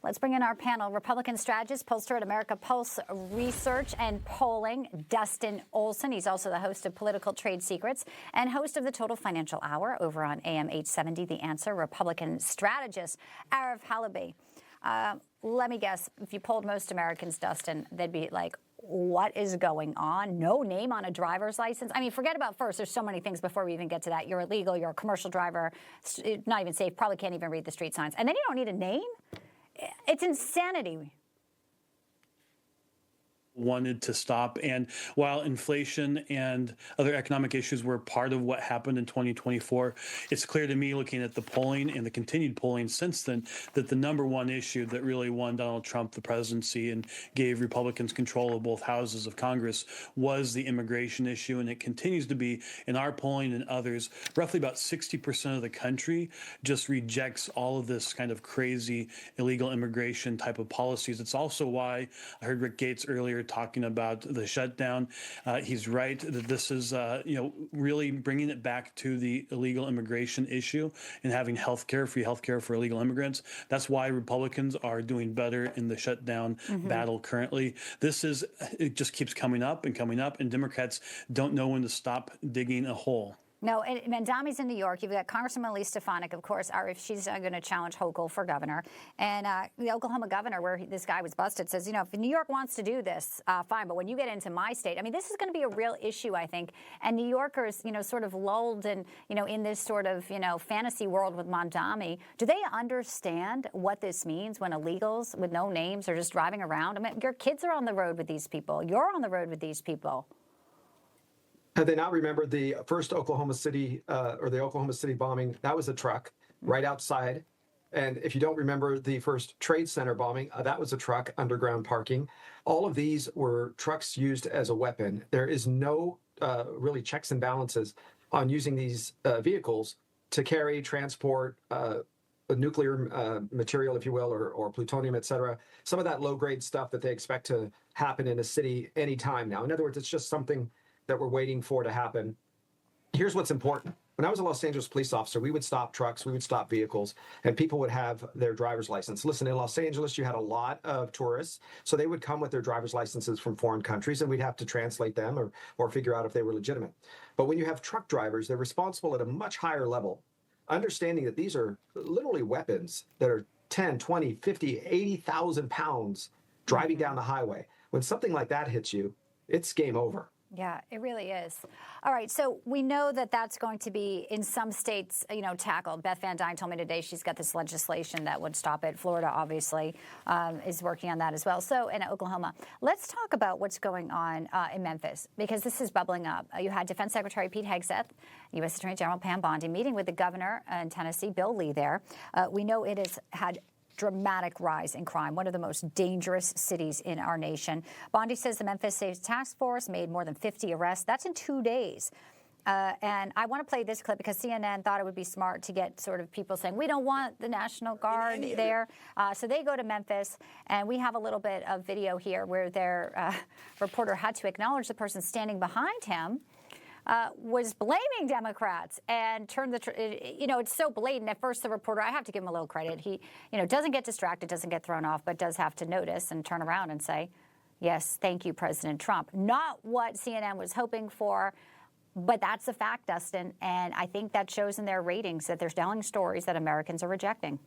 Let's bring in our panel. Republican strategist, pollster at America Pulse Research and Polling, Dustin Olson. He's also the host of Political Trade Secrets and host of the Total Financial Hour over on AM 870, The Answer. Republican strategist, Arif Halaby. Let me guess, if you polled most Americans, Dustin, they'd be like, what is going on? No name on a driver's license. I mean, forget about first. There's so many things before we even get to that. You're illegal. You're a commercial driver. It's not even safe. Probably can't even read the street signs. And then you don't need a name? It's insanity. Wanted to stop. And while inflation and other economic issues were part of what happened in 2024, it's clear to me, looking at the polling and the continued polling since then, that the number one issue that really won Donald Trump the presidency and gave Republicans control of both houses of Congress was the immigration issue. And it continues to be, in our polling and others, roughly about 60% of the country just rejects all of this kind of crazy illegal immigration type of policies. It's also why I heard Rick Gates earlier talking about the shutdown. He's right that this is, really bringing it back to the illegal immigration issue and having free healthcare for illegal immigrants. That's why Republicans are doing better in the shutdown battle currently. It just keeps coming up, and Democrats don't know when to stop digging a hole. No, and Mandami's in New York. You've got Congresswoman Stefanik, of course, if she's going to challenge Hochul for governor. And the Oklahoma governor, where this guy was busted, says, if New York wants to do this, fine. But when you get into my state, I mean, this is going to be a real issue, I think. And New Yorkers, sort of lulled and, in this sort of, fantasy world with Mandami, do they understand what this means when illegals with no names are just driving around? I mean, your kids are on the road with these people. You're on the road with these people. Have they not remembered the first Oklahoma City or the Oklahoma City bombing? That was a truck right outside. And if you don't remember the first Trade Center bombing, that was a truck, underground parking. All of these were trucks used as a weapon. There is no really checks and balances on using these vehicles to carry, transport nuclear material, if you will, or plutonium, et cetera. Some of that low-grade stuff that they expect to happen in a city anytime now. In other words, it's just something that we're waiting for to happen. Here's what's important. When I was a Los Angeles police officer, we would stop trucks, we would stop vehicles, and people would have their driver's license. Listen, in Los Angeles, you had a lot of tourists, so they would come with their driver's licenses from foreign countries, and we'd have to translate them or figure out if they were legitimate. But when you have truck drivers, they're responsible at a much higher level, understanding that these are literally weapons that are 10, 20, 50, 80,000 pounds driving down the highway. When something like that hits you, it's game over. Yeah, it really is. All right, so we know that that's going to be in some states, tackled. Beth Van Dyne told me today she's got this legislation that would stop it. Florida, obviously, is working on that as well. So, in Oklahoma, let's talk about what's going on in Memphis, because this is bubbling up. You had Defense Secretary Pete Hegseth, U.S. Attorney General Pam Bondi meeting with the governor in Tennessee, Bill Lee there. We know it has had dramatic rise in crime, one of the most dangerous cities in our nation. Bondi says the Memphis Safe Task Force made more than 50 arrests. That's in 2 days. And I want to play this clip because CNN thought it would be smart to get sort of people saying, we don't want the National Guard there. So they go to Memphis, and we have a little bit of video here where their reporter had to acknowledge the person standing behind him was blaming Democrats and turned it's so blatant. At first, the reporter, I have to give him a little credit. He, doesn't get distracted, doesn't get thrown off, but does have to notice and turn around and say, yes, thank you, President Trump. Not what CNN was hoping for, but that's a fact, Dustin. And I think that shows in their ratings that they're telling stories that Americans are rejecting.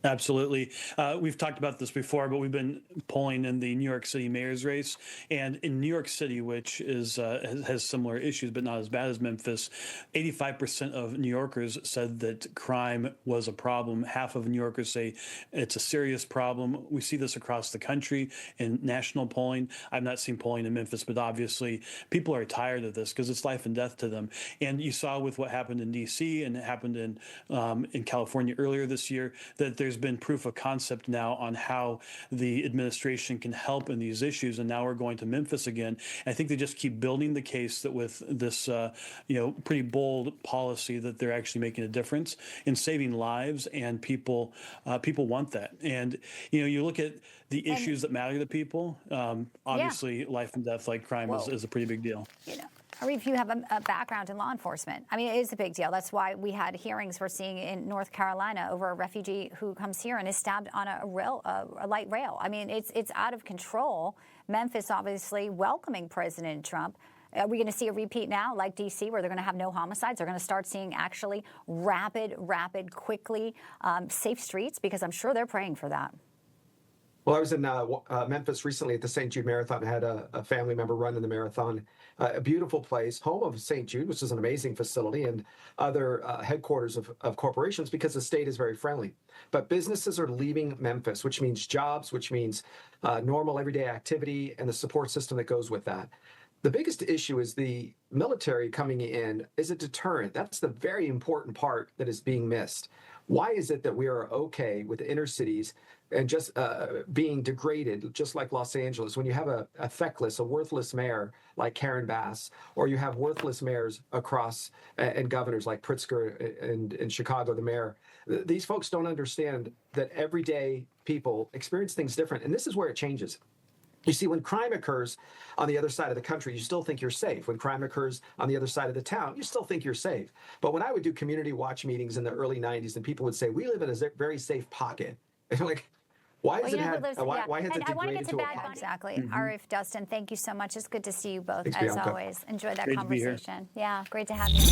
Absolutely. We've talked about this before, but we've been polling in the New York City mayor's race. And in New York City, which has similar issues, but not as bad as Memphis, 85% of New Yorkers said that crime was a problem. Half of New Yorkers say it's a serious problem. We see this across the country in national polling. I've not seen polling in Memphis, but obviously people are tired of this because it's life and death to them. And you saw with what happened in D.C. and it happened in California earlier this year that there's been proof of concept now on how the administration can help in these issues. And now we're going to Memphis again. And I think they just keep building the case that with this, pretty bold policy that they're actually making a difference in saving lives, and people want that. And, you look at the issues that matter to people. Obviously, life and death, like crime, is a pretty big deal. Arif, you have a background in law enforcement. I mean, it is a big deal. That's why we had hearings we're seeing in North Carolina over a refugee who comes here and is stabbed on a light rail. I mean, it's out of control. Memphis obviously welcoming President Trump. Are we going to see a repeat now, like D.C., where they're going to have no homicides? They're going to start seeing actually rapid, quickly safe streets? Because I'm sure they're praying for that. Well, I was in Memphis recently at the St. Jude Marathon. I had a family member run in the marathon. A beautiful place, home of St. Jude, which is an amazing facility, and other headquarters of corporations, because the state is very friendly. But businesses are leaving Memphis, which means jobs, which means normal everyday activity, and the support system that goes with that. The biggest issue is the military coming in is a deterrent. That's the very important part that is being missed. Why is it that we are okay with inner cities and just being degraded, just like Los Angeles, when you have a feckless, a worthless mayor like Karen Bass, or you have worthless mayors across, and governors like Pritzker in Chicago, the mayor? These folks don't understand that everyday people experience things different, and this is where it changes. You see, when crime occurs on the other side of the country, you still think you're safe. When crime occurs on the other side of the town, you still think you're safe. But when I would do community watch meetings in the early 90s, and people would say, we live in a very safe pocket. And I'm like, why has it degraded to a pocket? Exactly. Arif, Dustin, thank you so much. It's good to see you both, Thanks, as Bianca. always. Enjoy that Great to be here. conversation. Yeah, great to have you.